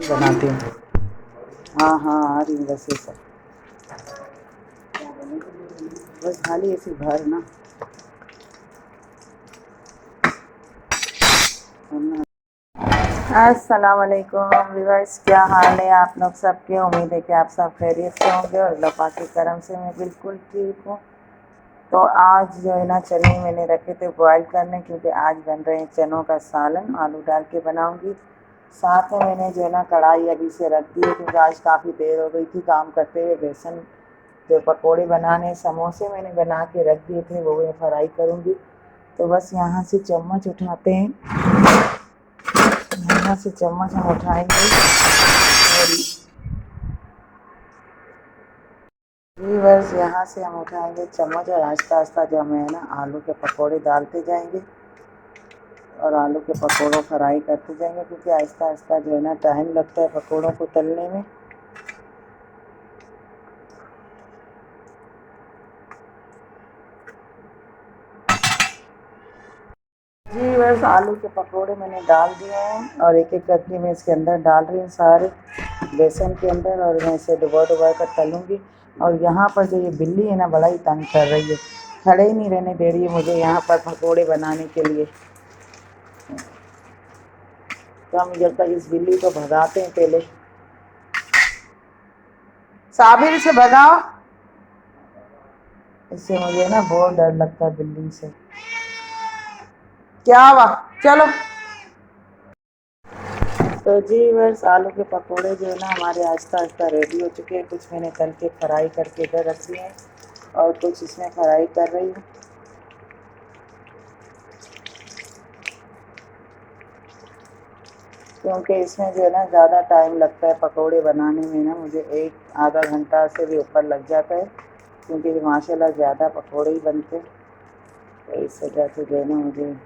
बनाती हूँ। हाँ हाँ आ रही हूँ बस ये सब बस खाली ऐसे भर ना वरना। अस्सलाम वालेकुम व्यूअर्स, क्या हाल है आप लोग सबके। उम्मीद है कि आप सब खैरियत से होंगे और अल्लाह पाक के करम से मैं बिल्कुल ठीक हूँ। तो आज जो है ना चने मैंने रखे थे बॉयल करने, क्योंकि आज बन रहे हैं चनों का सालन, आलू डाल के बनाऊंगी। साथ में मैंने जो है ना कढ़ाई अभी से रख दी है, क्योंकि आज काफ़ी देर हो गई थी काम करते हुए। बेसन जो पकोड़े बनाने, समोसे मैंने बना के रख दिए थे, वो मैं फ्राई करूँगी। तो बस यहाँ से चम्मच उठाते हैं, यहाँ से चम्मच हम उठाएंगे और व्यूअर्स यहाँ से हम उठाएंगे चम्मच और आहिस्ता आहिस्ता जो हमें है ना आलू के पकोड़े डालते जाएंगे और आलू के पकोड़ों फ्राई करते जाएंगे, क्योंकि आहिस्ता आहिस्ता जो है ना टाइम लगता है पकोड़ों को तलने में। जी बस आलू के पकोड़े मैंने डाल दिए हैं और एक एक करके मैं इसके अंदर डाल रही हूँ सारे बेसन के अंदर, और मैं इसे डुबो डुबो कर तलूँगी। और यहाँ पर जो ये बिल्ली है ना बड़ा ही तंग कर रही है, खड़े ही नहीं रहने दे रही है मुझे यहाँ पर पकोड़े बनाने के लिए। तो हम जब तक इस बिल्ली को भगाते हैं, पहले साबिर से भगाओ, इससे मुझे ना बहुत डर लगता है बिल्ली से। क्या हुआ, चलो। तो जी बस आलू के पकोड़े जो है ना हमारे आहिस्ता आहिस्ता रेडी हो चुके हैं। कुछ मैंने तल के फ्राई करके इधर रख दिए हैं और कुछ इसमें फ्राई कर रही हूँ, क्योंकि इसमें जो है ना ज़्यादा टाइम लगता है पकोड़े बनाने में ना। मुझे एक आधा घंटा से भी ऊपर लग जाता है, क्योंकि माशाल्लाह ज़्यादा पकोड़े ही बनते हैं। तो इस वजह से जो है ना मुझे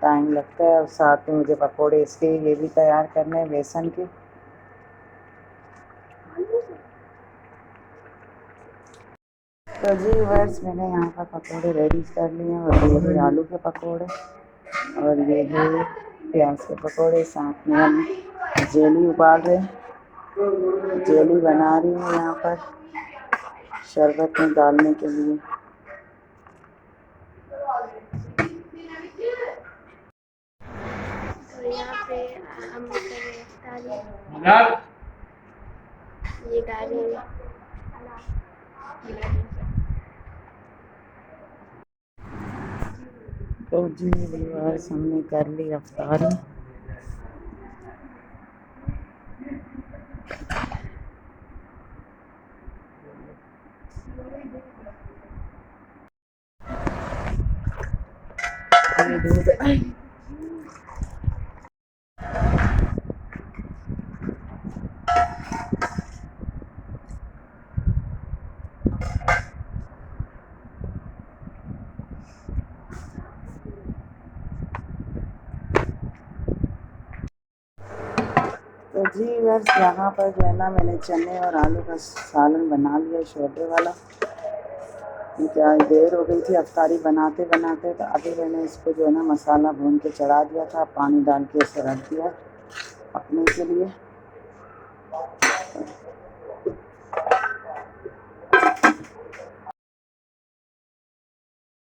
टाइम लगता है। और साथ में मुझे पकोड़े इसके ये भी तैयार करने हैं बेसन के। तो जी वर्स मैंने यहाँ पर पकोड़े रेडी कर लिए हैं, और ये है आलू के पकोड़े और ये है प्याज के पकोड़े। साथ में हम जेली उबाल रहे हैं, जेली बना रही हूँ यहाँ पर शरबत में डालने के लिए। तो यहाँ पे हम ये डालेंगे। तो जी व्यूअर्स हमने कर ली रफ्तारी। ये दूध तो जी बस यहाँ पर जो है ना मैंने चने और आलू का सालन बना लिया शोरबे वाला, क्योंकि आज देर हो गई थी अफ्तारी बनाते बनाते। तो अभी मैंने इसको जो है ना मसाला भून के चढ़ा दिया था, पानी डाल के इसे रख दिया पकने के लिए।